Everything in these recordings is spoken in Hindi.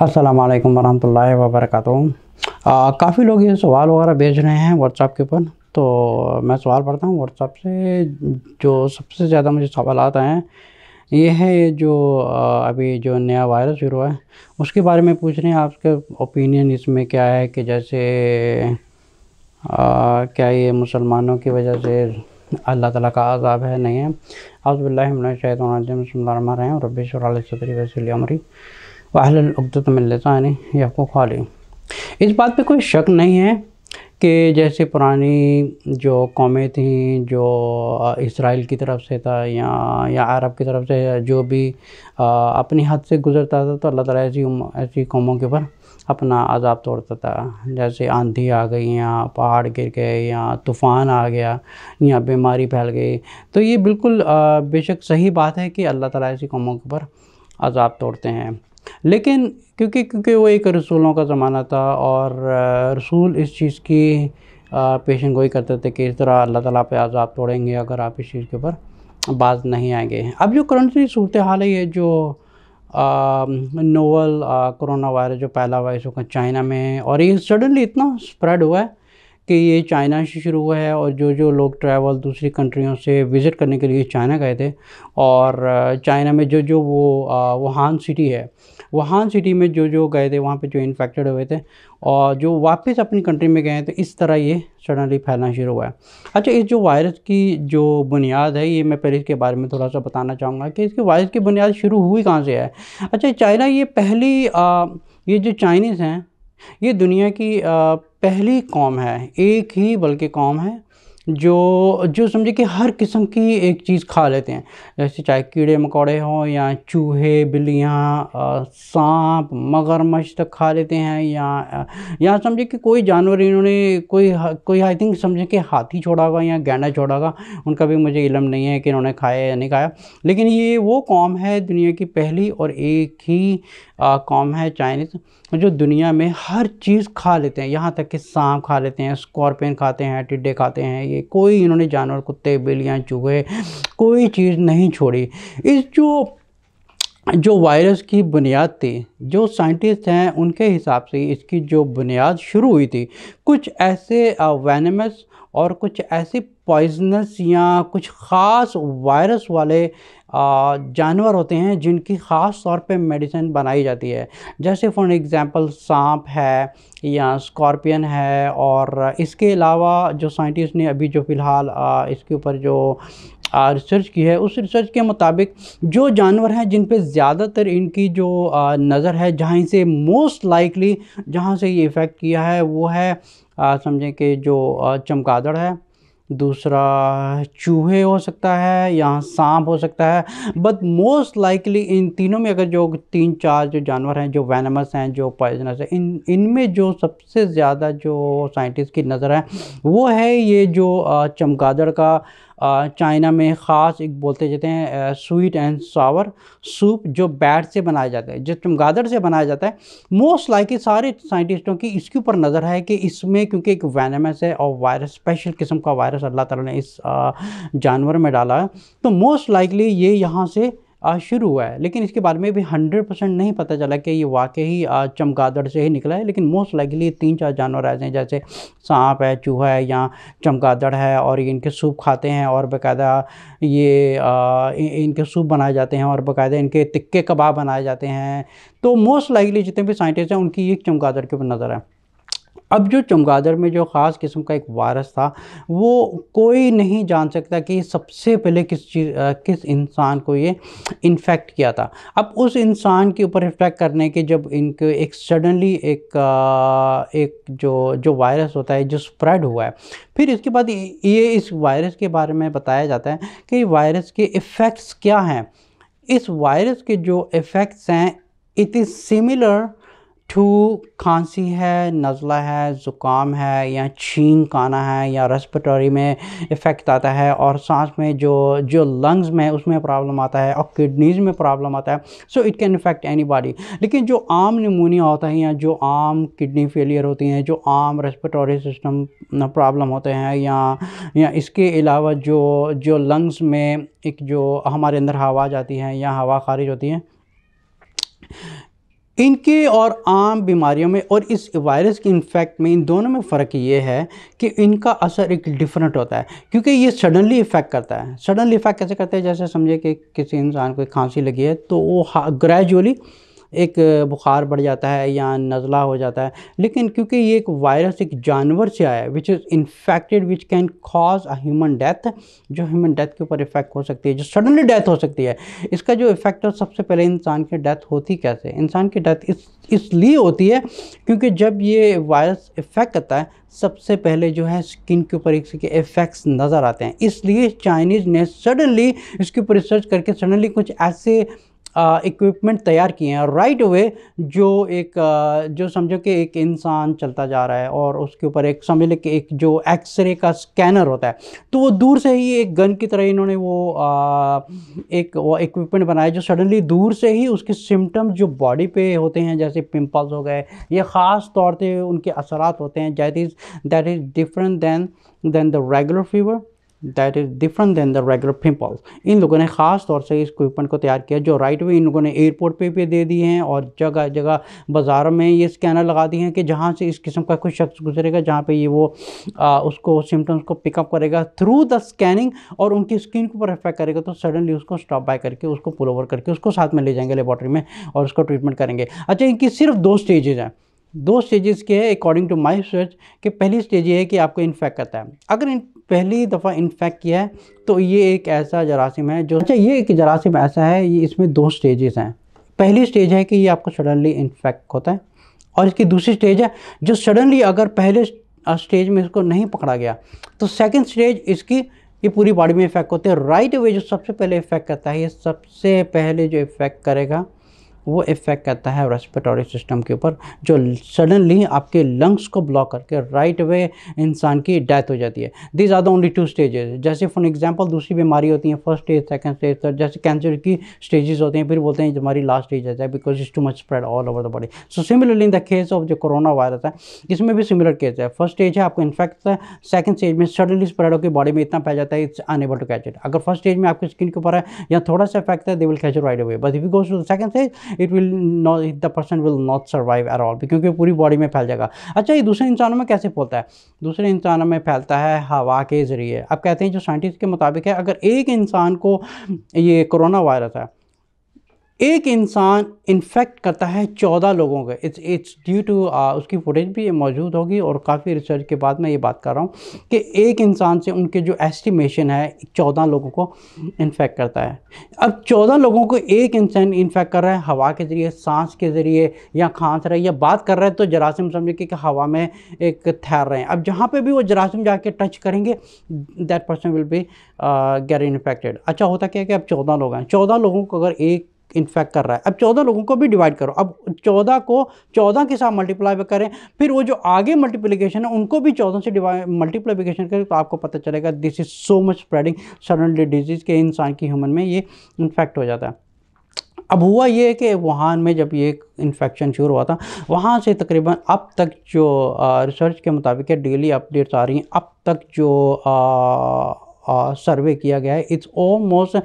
अस्सलाम वालेकुम वरहमतुल्लाहि वबरकातुहू। काफ़ी लोग ये सवाल वगैरह भेज रहे हैं व्हाट्सएप के ऊपर, तो मैं सवाल पढ़ता हूँ व्हाट्सएप से। जो सबसे ज़्यादा मुझे सवाल आते हैं ये है, ये जो अभी जो नया वायरस शुरू हुआ है उसके बारे में पूछ रहे हैं। आपके ओपिनियन इसमें क्या है कि जैसे क्या ये मुसलमानों की वजह से अल्लाह ताला का अज़ाब है, नहीं है? औज़ु बिल्लाहि मिनश शैतानिर रजीम, बिस्मिल्लाहिर रहमानिर रहीम, रब्बि इश्रह ली सदरी वयस्सिर ली अमरी वाहलुल उक़दतम मिन लिसानी यफ़क़हू क़ौली। इस बात पे कोई शक नहीं है कि जैसे पुरानी जो कौमें थीं, जो इसराइल की तरफ से था या अरब की तरफ से, जो भी अपनी हद से गुज़रता था तो अल्लाह ताला ऐसी कौमों के ऊपर अपना अज़ाब तोड़ता था। जैसे आंधी आ गई या पहाड़ गिर गए या तूफ़ान आ गया या बीमारी फैल गई, तो ये बिल्कुल बेशक सही बात है कि अल्लाह ताला ऐसी कौमों के ऊपर अज़ाब तोड़ते हैं। लेकिन क्योंकि वो एक रसूलों का ज़माना था और रसूल इस चीज़ की पेशन गोई करते थे कि इस तरह अल्लाह ताला पे अज़ाब तोड़ेंगे अगर आप इस चीज़ के ऊपर बाज नहीं आएंगे। अब जो करंटली सूरत हाल है, ये जो नोवल कोरोना वायरस जो पहला वायरस हुआ चाइना में, और ये सडनली इतना स्प्रेड हुआ है कि ये चाइना से शुरू हुआ है। और जो लोग ट्रैवल दूसरी कंट्रियों से विज़िट करने के लिए चाइना गए थे, और चाइना में जो वो वुहान सिटी है, वुहान सिटी में जो गए थे वहाँ पे जो इन्फेक्टेड हुए थे और जो वापस अपनी कंट्री में गए थे, इस तरह ये सडनली फैलना शुरू हुआ है। अच्छा, इस जो वायरस की जो बुनियाद है, ये मैं पहले इसके बारे में थोड़ा सा बताना चाहूँगा कि इसके वायरस की बुनियाद शुरू हुई कहाँ से है। अच्छा, चाइना ये पहली ये जो चाइनीज़ हैं, ये दुनिया की पहली कौम है, एक ही बल्कि कौम है जो समझे कि हर किस्म की एक चीज़ खा लेते हैं। जैसे चाहे कीड़े मकोड़े हों या चूहे, बिल्लियाँ, सांप, मगरमच्छ तक खा लेते हैं, या समझे कि कोई जानवर इन्होंने कोई आई थिंक समझे कि हाथी छोड़ा होगा या गैंडा छोड़ा होगा, उनका भी मुझे इल्म नहीं है कि इन्होंने खाया या नहीं खाया। लेकिन ये वो कौम है दुनिया की पहली और एक ही कौम है चाइनीज़, जो दुनिया में हर चीज़ खा लेते हैं। यहाँ तक कि सांप खा लेते हैं, स्कॉर्पियन खाते हैं, टिड्डे खाते हैं। ये कोई इन्होंने जानवर, कुत्ते, बिल्लियाँ, चूहे, कोई चीज़ नहीं छोड़ी। इस जो वायरस की बुनियाद थी, जो साइंटिस्ट हैं उनके हिसाब से इसकी जो बुनियाद शुरू हुई थी, कुछ ऐसे वेनेमस और कुछ ऐसे पॉइजनस या कुछ ख़ास वायरस वाले जानवर होते हैं जिनकी ख़ास तौर पे मेडिसिन बनाई जाती है। जैसे फॉर एग्ज़ाम्पल सांप है या स्कॉर्पियन है। और इसके अलावा जो साइंटिस्ट ने अभी जो फ़िलहाल इसके ऊपर जो रिसर्च की है, उस रिसर्च के मुताबिक जो जानवर हैं जिन पे ज़्यादातर इनकी जो नज़र है, जहाँ से मोस्ट लाइकली जहाँ से ये इफ़ेक्ट किया है, वो है समझें कि जो चमगादड़ है, दूसरा चूहे हो सकता है या सांप हो सकता है। बट मोस्ट लाइकली इन तीनों में अगर जो 3-4 जो जानवर हैं जो वेनमस हैं, जो पॉइजनस है, इनमें जो सबसे ज़्यादा जो साइंटिस्ट की नज़र है वो है ये जो चमगादड़ का चाइना में ख़ास एक बोलते जाते हैं स्वीट एंड सावर सूप, जो बैट से बनाया जाता है, जो चमगादड़ से बनाया जाता है। मोस्ट लाइकली सारे साइंटिस्टों की इसके ऊपर नज़र है कि इसमें क्योंकि एक वेनमस है और वायरस, स्पेशल किस्म का वायरस अल्लाह ताला ने इस जानवर में डाला है, तो मोस्ट लाइकली ये यहाँ से शुरू हुआ है। लेकिन इसके बारे में भी 100% नहीं पता चला कि ये वाकई चमगादड़ से ही निकला है। लेकिन मोस्ट लाइकली 3-4 जानवर ऐसे हैं, जैसे सांप है, चूहा है या चमगादड़ है, और ये इनके सूप खाते हैं और बाकायदा ये इनके सूप बनाए जाते हैं और बाकायदा इनके टिक्के कबाब बनाए जाते हैं। तो मोस्ट लाइकली जितने भी साइंटिस्ट हैं उनकी एक चमगादड़ के ऊपर नज़र है। अब जो चमगादड़ में जो ख़ास किस्म का एक वायरस था, वो कोई नहीं जान सकता कि सबसे पहले किस इंसान को ये इन्फेक्ट किया था। अब उस इंसान के ऊपर इन्फेक्ट करने के जब इनको एक सडनली एक जो वायरस होता है जो स्प्रेड हुआ है, फिर इसके बाद ये इस वायरस के बारे में बताया जाता है कि वायरस के इफ़ेक्ट्स क्या हैं। इस वायरस के जो इफ़ेक्ट्स हैं, इट इज़ सिमिलर टू खांसी है, नज़ला है, ज़ुकाम है या छींक आना है या रेस्पिरेटरी में इफ़ेक्ट आता है, और सांस में जो लंग्स में उसमें प्रॉब्लम आता है और किडनीज़ में प्रॉब्लम आता है। So it can effect anybody. लेकिन जो आम निमोनिया होता है या जो आम किडनी फेलियर होती हैं, जो आम रेस्पिरेटरी सिस्टम प्रॉब्लम होते हैं, या इसके अलावा जो लंग्स में एक जो हमारे अंदर हवा जाती है या हवा खारिज होती है, इनके और आम बीमारियों में और इस वायरस के इन्फेक्ट में, इन दोनों में फ़र्क ये है कि इनका असर एक डिफरेंट होता है, क्योंकि ये सडनली इफ़ेक्ट करता है। सडनली इफ़ेक्ट कैसे करता है? जैसे समझे कि किसी इंसान को खांसी लगी है तो वो ग्रेजुअली एक बुखार बढ़ जाता है या नज़ला हो जाता है, लेकिन क्योंकि ये एक वायरस एक जानवर से आया है which is infected which can cause a human death, जो ह्यूमन डेथ के ऊपर इफेक्ट हो सकती है, जो सडनली डेथ हो सकती है। इसका जो इफेक्ट है सबसे पहले इंसान की डेथ होती कैसे? इंसान की डेथ इसलिए होती है क्योंकि जब ये वायरस इफेक्ट करता है सबसे पहले जो है स्किन के ऊपर इसके इफ़ेक्ट्स नज़र आते हैं। इसलिए चाइनीज़ ने सडनली इसके ऊपर रिसर्च करके सडनली कुछ ऐसे इक्विपमेंट तैयार किए हैं राइट अवे, जो जो समझो कि एक इंसान चलता जा रहा है और उसके ऊपर एक समझ ले कि एक जो एक्सरे का स्कैनर होता है, तो वो दूर से ही एक गन की तरह इन्होंने एक वो इक्विपमेंट बनाया जो सडनली दूर से ही उसके सिम्टम्स जो बॉडी पे होते हैं, जैसे पिंपल्स हो गए, ये ख़ास तौर पे उनके असरात होते हैं, that is different than the regular fever, that is different than the regular pimples. इन लोगों ने ख़ास तौर से इस इक्विपमेंट को तैयार किया जो राइट वे इन लोगों ने एयरपोर्ट पे दे दिए हैं और जगह जगह बाज़ारों में ये स्कैनर लगा दिए हैं कि जहाँ से इस किस्म का कोई शख्स गुजरेगा, जहाँ पे ये वो उसको सिम्टम्स को पिकअप करेगा थ्रू द स्कैनिंग और उनकी स्किन के ऊपर इफेक्ट करेगा, तो सडनली उसको स्टॉप बाय करके उसको पुल ओवर करके उसको साथ में ले जाएंगे लेबॉर्ट्री में और उसको ट्रीटमेंट करेंगे। अच्छा, इनकी सिर्फ 2 स्टेजेज़ हैं, 2 स्टेजेस के है अकॉर्डिंग टू माई रिसर्च, कि पहली स्टेज ये है कि आपको इन्फेक्ट करता है। अगर इन पहली दफ़ा इन्फेक्ट किया है तो ये एक ऐसा जरासीम है जो, अच्छा ये एक जरासीम ऐसा है, ये इसमें 2 स्टेजेस हैं। पहली स्टेज है कि ये आपको सडनली इन्फेक्ट होता है और इसकी दूसरी स्टेज है जो सडनली अगर पहले स्टेज में इसको नहीं पकड़ा गया तो सेकेंड स्टेज इसकी ये पूरी बॉडी में इफेक्ट होते हैं। राइट अवे जो सबसे पहले इफेक्ट करता है, ये सबसे पहले जो इफेक्ट करेगा वो इफ़ेक्ट करता है रेस्पिरेटरी सिस्टम के ऊपर, जो सडनली आपके लंग्स को ब्लॉक करके राइट अवे इंसान की डेथ हो जाती है। These are the only 2 stages. जैसे फॉर एग्जांपल दूसरी बीमारी होती है first stage, second stage, third, जैसे कैंसर की स्टेजेस होते हैं, फिर बोलते हैं हमारी लास्ट स्टेज है because it's too much spread all over the body. So similarly in the case of जो कोरोना वायरस है, इसमें भी सिमिलर केस है। फर्स्ट स्टेज है आपको इन्फेक्ट है, सेकंड स्टेज में सडनली स्प्रेड होकर बॉडी में इतना फैल जाता है it's unable to catch it. अगर फर्स्ट स्टेज में आपकी स्किन के ऊपर है या थोड़ा सा इफेक्ट है, they will catch it right away, but if you goes to the second stage it will not, the person will not survive at all, क्योंकि पूरी बॉडी में फैल जाएगा। अच्छा, ये दूसरे इंसानों में कैसे फैलता है? दूसरे इंसानों में फैलता है हवा के ज़रिए। अब कहते हैं जो साइंटिस्ट के मुताबिक है, अगर एक इंसान को ये कोरोना वायरस है, एक इंसान इन्फेक्ट करता है 14 लोगों को, इट्स ड्यू टू उसकी फुटेज भी मौजूद होगी और काफ़ी रिसर्च के बाद मैं ये बात कर रहा हूँ कि एक इंसान से उनके जो एस्टिमेशन है 14 लोगों को इन्फेक्ट करता है। अब 14 लोगों को एक इंसान इन्फेक्ट कर रहा है हवा के ज़रिए, सांस के ज़रिए, या खांस रहा है या बात कर रहा है, तो जरासीम समझे कि हवा में एक ठहर रहे हैं। अब जहाँ पे भी वो जरासीम जाके टच करेंगे that person will be get infected. अच्छा, होता क्या है कि अब 14 लोग हैं, 14 लोगों को अगर एक इन्फेक्ट कर रहा है, अब 14 लोगों को भी डिवाइड करो, अब 14 को 14 के साथ मल्टीप्लाई करें, फिर वो जो आगे मल्टीप्लिकेशन है उनको भी 14 से डिवाइड मल्टीप्लिकेशन करें, तो आपको पता चलेगा this is so much spreading suddenly disease के इंसान की ह्यूमन में ये इन्फेक्ट हो जाता है। अब हुआ ये है कि वुहान में जब ये इन्फेक्शन शुरू हुआ था, वहाँ से तकरीबन अब तक जो रिसर्च के मुताबिक डेली अपडेट्स आ रही हैं, अब तक जो सर्वे किया गया है, इट्स ऑलमोस्ट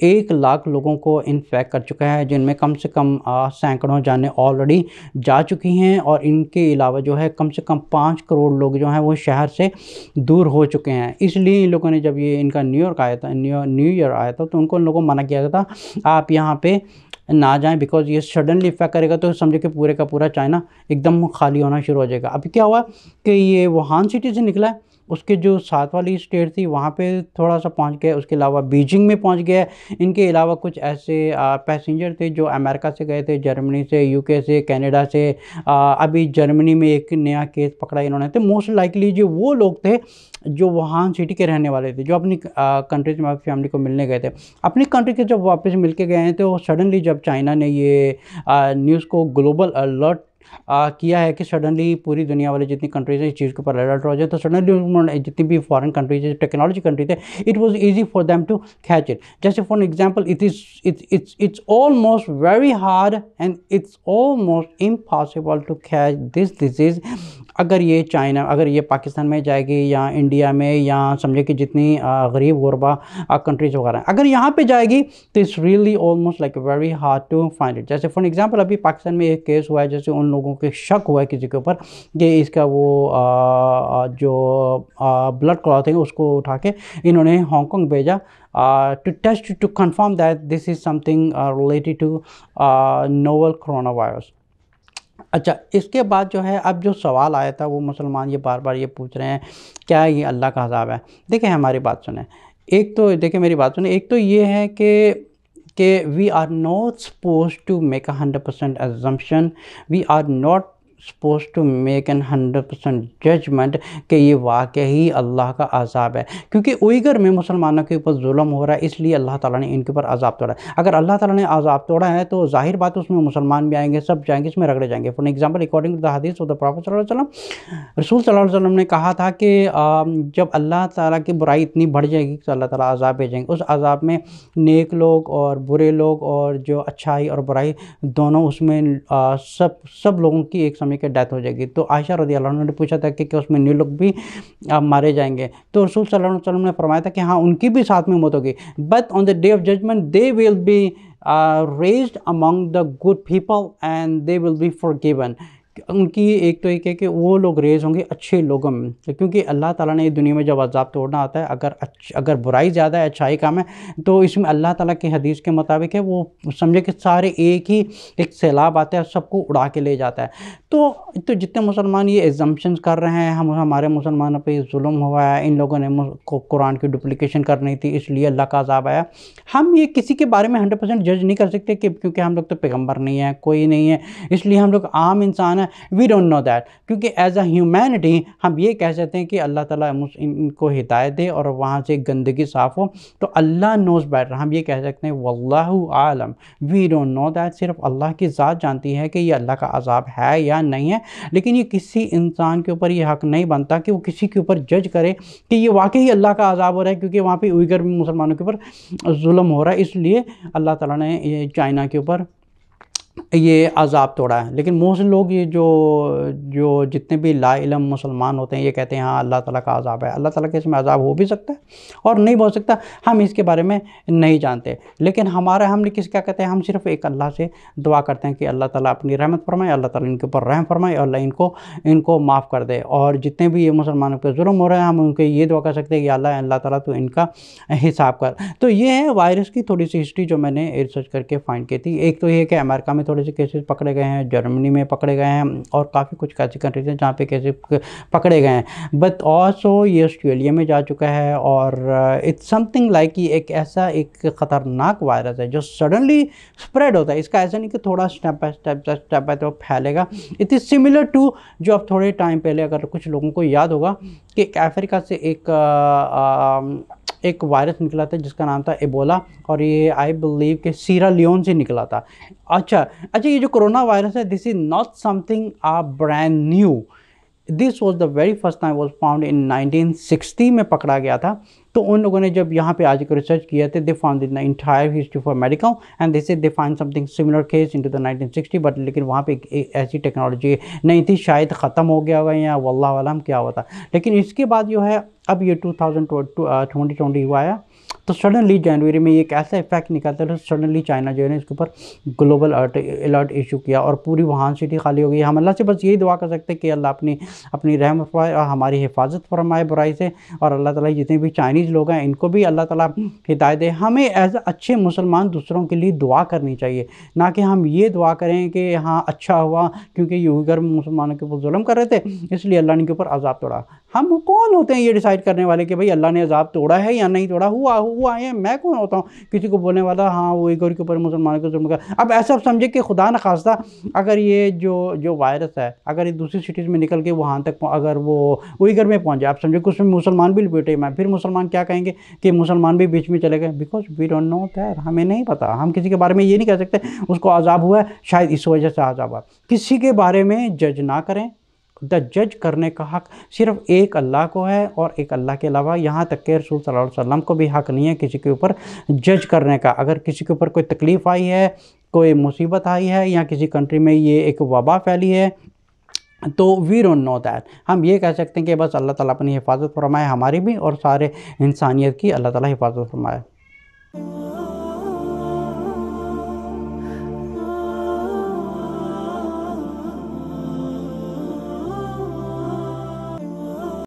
1 लाख लोगों को इन्फेक्ट कर चुका है, जिनमें कम से कम सैकड़ों जानें ऑलरेडी जा चुकी हैं और इनके अलावा जो है कम से कम 5 करोड़ लोग जो हैं वो शहर से दूर हो चुके हैं। इसलिए इन लोगों ने जब ये इनका न्यू ईयर आया था तो उनको इन लोगों को मना किया गया था आप यहाँ पे ना जाएं, बिकॉज ये सडनली इफेक्ट करेगा तो समझो कि पूरे का पूरा चाइना एकदम खाली होना शुरू हो जाएगा। अभी क्या हुआ कि ये वुहान सिटी से निकला है, उसके जो साथ वाली स्टेट थी वहाँ पे थोड़ा सा पहुँच गया, उसके अलावा बीजिंग में पहुँच गया। इनके अलावा कुछ ऐसे पैसेंजर थे जो अमेरिका से गए थे, जर्मनी से, यूके से, कनाडा से। अभी जर्मनी में एक नया केस पकड़ा इन्होंने, तो मोस्ट लाइकली जो वो लोग थे जो वुहान सिटी के रहने वाले थे, जो अपनी कंट्रीज में फैमिली को मिलने गए थे, अपनी कंट्री के जब वापस मिल के गए हैं तो सडनली जब चाइना ने ये न्यूज़ को ग्लोबल अलर्ट किया है कि सडनली पूरी दुनिया वाले जितनी कंट्रीज है इस चीज़ के ऊपर अलर्ट हो जाए, तो सडनली जितनी भी फॉरेन कंट्रीज है, टेक्नोलॉजी कंट्री थे, it was easy for them to catch it. जैसे for example it's almost very hard and it's almost impossible to catch this disease अगर ये चाइना, अगर ये पाकिस्तान में जाएगी या इंडिया में या समझे कि जितनी गरीब गुरबा कंट्रीज वगैरह हैं, अगर यहाँ पे जाएगी तो it's really almost like very hard to find it. जैसे फॉर एग्जांपल अभी पाकिस्तान में एक केस हुआ है, जैसे उन लोगों के शक हुआ है किसी के ऊपर कि इसका वो जो ब्लड क्लॉट है उसको उठा के इन्होंने हांगकांग भेजा to test to confirm that this is something related to novel coronavirus। अच्छा, इसके बाद जो है अब जो सवाल आया था वो मुसलमान ये बार बार ये पूछ रहे हैं क्या ये अल्लाह का अज़ाब है। देखिए हमारी बात सुने, एक तो देखिए मेरी बात सुने, एक तो ये है कि we are not suppose to make 100% assumption, we are not suppose to make an 100% judgement कि ये वाकई अल्लाह का अज़ाब है, क्योंकि उइगर में मुसलमानों के ऊपर जुल्म हो रहा है, इसलिए अल्लाह ताला ने इनके ऊपर अज़ाब तोड़ा है। अगर अल्लाह ताला ने अज़ाब तोड़ा है तो जाहिर बात है उसमें मुसलमान भी आएंगे, सब जाएंगे, इसमें रगड़े जाएंगे। For example according to the हदीस ऑफ द प्रॉफेट सल्लल्लाहु अलैहि वसल्लम, रसूल सल्लल्लाहु अलैहि वसल्लम ने कहा था कि जब अल्लाह ताला की बुराई इतनी बढ़ जाएगी तो अल्लाह ताला अज़ाब भेजेंगे, उस अज़ाब में नेक लोग और बुरे लोग और जो अच्छाई और बुराई दोनों उसमें सब लोगों की एक समय के डेथ हो जाएगी। तो आयशा रज़ी अल्लाह अन्हा ने पूछा था कि उसमें न्यू लोग भी मारे जाएंगे, तो रसूल सल्लल्लाहु अलैहि वसल्लम ने फरमाया था कि हाँ उनकी भी साथ में मौत होगी, but on the day of judgement they will be raised among the good people and they will be forgiven. उनकी एक तो एक है कि वो लोग रेज होंगे अच्छे लोगों में, क्योंकि अल्लाह ताला ने दुनिया में जब अज़ाब तोड़ना आता है, अगर बुराई ज़्यादा है अच्छाई कम है, तो इसमें अल्लाह ताला की हदीस के मुताबिक है वो समझे कि सारे एक ही एक सैलाब आता है सबको उड़ा के ले जाता है। तो जितने मुसलमान ये एग्जम्पशंस कर रहे हैं हमारे मुसलमानों पे जुल्म हुआ है, इन लोगों ने कुरान की डुप्लिकेशन करनी थी इसलिए अल्लाह का अज़ाब आया, हम ये किसी के बारे में 100% जज नहीं कर सकते कि क्योंकि हम लोग तो पैगम्बर नहीं है, कोई नहीं है, इसलिए हम लोग आम इंसान हैं, वी डोंट नो दैट। क्योंकि एज अ ह्यूमैनिटी हम ये कह सकते हैं कि अल्लाह ताला इनको हिदायत दे और वहाँ से गंदगी साफ़ हो, तो अल्लाह नोज़ बेटर, हम ये कह सकते हैं वल्लाहु आलम, वी डोंट नो दैट, सिर्फ अल्लाह की ज़ात जानती है कि ये अल्लाह का अज़ाब है या नहीं है। लेकिन ये किसी इंसान के ऊपर ये हक़ नहीं बनता कि वो किसी के ऊपर जज करे कि ये वाकई अल्लाह का अज़ाब हो रहा है, क्योंकि वहाँ पे उइगर मुसलमानों के ऊपर जुल्म हो रहा है, इसलिए अल्लाह ताला ने ये चाइना के ऊपर ये अज़ाब तोड़ा है। लेकिन मोस्ट लोग ये जो जितने भी ला इल्म मुसलमान होते हैं ये कहते हैं हाँ अल्लाह ताला का अज़ाब है। अल्लाह ताला के इसमें अज़ाब हो भी सकता है और नहीं हो सकता, हम इसके बारे में नहीं जानते। लेकिन हमने क्या कहते हैं, हम सिर्फ एक अल्लाह से दुआ करते हैं कि अल्लाह ताला अपनी रहमत फरमाए, अल्लाह ताला इनके ऊपर रहम फरमाए और अल्लाह इनको माफ़ कर दे। और जितने भी ये मुसलमानों पर जुल्म हो रहे हैं हम उनके ये दुआ कर सकते हैं कि अल्लाह ताला तो इनका हिसाब कर। तो ये है वायरस की थोड़ी सी हिस्ट्री जो मैंने रिसर्च करके फाइंड की थी। एक तो ये है कि अमेरिका में थोड़े से केसेस पकड़े गए हैं, जर्मनी में पकड़े गए हैं और काफ़ी कुछ ऐसी कंट्रीज हैं जहाँ पे केसेस पकड़े गए हैं, बट ऑल्सो ये ऑस्ट्रेलिया में जा चुका है। और इट्स समथिंग लाइक कि एक ऐसा एक ख़तरनाक वायरस है जो सडनली स्प्रेड होता है। इसका ऐसा नहीं कि थोड़ा स्टेप बाय स्टेप फैलेगा। इट इज़ सिमिलर टू जो अब थोड़े टाइम पहले अगर कुछ लोगों को याद होगा कि अफ्रीका से एक वायरस निकला था जिसका नाम था एबोला, और ये आई बिलीव कि सीरा लियोन से निकला था। अच्छा, ये जो कोरोना वायरस है this is not something brand new, this was the very first time was found in 1960 में पकड़ा गया था। तो उन लोगों ने जब यहाँ पे आज को रिसर्च किया थे they found in the entire history for medical and this is they find something similar case into the 1960, but लेकिन वहाँ पे एक ऐसी टेक्नोलॉजी नहीं थी, शायद ख़त्म हो गया होगा या वल्लाह आलम क्या होता। लेकिन इसके बाद जो है अब ये 2020 हुआ है, तो सडनली जनवरी में एक ऐसा इफेक्ट निकलता है, तो सडनली चाइना जो है ना इसके ऊपर ग्लोबल अलर्ट इशू किया और पूरी वुहान सिटी खाली हो गई। हम अल्लाह से बस यही दुआ कर सकते हैं कि अल्लाह अपनी रहमत फरमाए और हमारी हिफाजत फरमाए बुराई से, और अल्लाह ताला जितने भी चाइनीज़ लोग हैं इनको भी अल्लाह ताला हिदायत दे। हमें एज अच्छे मुसलमान दूसरों के लिए दुआ करनी चाहिए, ना कि हम ये दुआ करें कि हाँ अच्छा हुआ क्योंकि ये उइगर मुसलमानों के ऊपर जुल्म कर रहे थे इसलिए अल्लाह ने इनके ऊपर अजाब तोड़ा। हम कौन होते हैं ये डिसाइड करने वाले कि भाई अल्लाह ने अजाब तोड़ा है या नहीं तोड़ा? हुआ है, मैं कौन होता हूँ किसी को बोलने वाला हाँ वो उइगर के ऊपर मुसलमानों के जुल्म कर। अब ऐसा समझे कि खुदा न खास्ता अगर ये जो वायरस है अगर ये दूसरी सिटीज़ में निकल के वहाँ तक अगर वो उइगर में पहुँच जाए, आप समझे कि उसमें मुसलमान भी लपेटे में, फिर मुसलमान क्या कहेंगे कि मुसलमान भी बीच में चले गए, because we don't know that, हमें नहीं पता। हम किसी के बारे में ये नहीं कह सकते उसको अजाब हुआ है शायद इस वजह से अजाब हुआ। किसी के बारे में जज ना करें, द जज करने का हक़ सिर्फ एक अल्लाह को है और एक अल्लाह के अलावा यहाँ तक के रसूल सल्लल्लाहु अलैहि वसल्लम को भी हक़ नहीं है किसी के ऊपर जज करने का। अगर किसी के ऊपर कोई तकलीफ़ आई है, कोई मुसीबत आई है या किसी कंट्री में ये एक वबा फैली है तो वी डोंट नो दैट। हम ये कह सकते हैं कि बस अल्लाह ताला अपनी हिफाज़त फरमाए हमारी भी और सारे इंसानियत की अल्लाह ताला हिफाज़त फरमाए।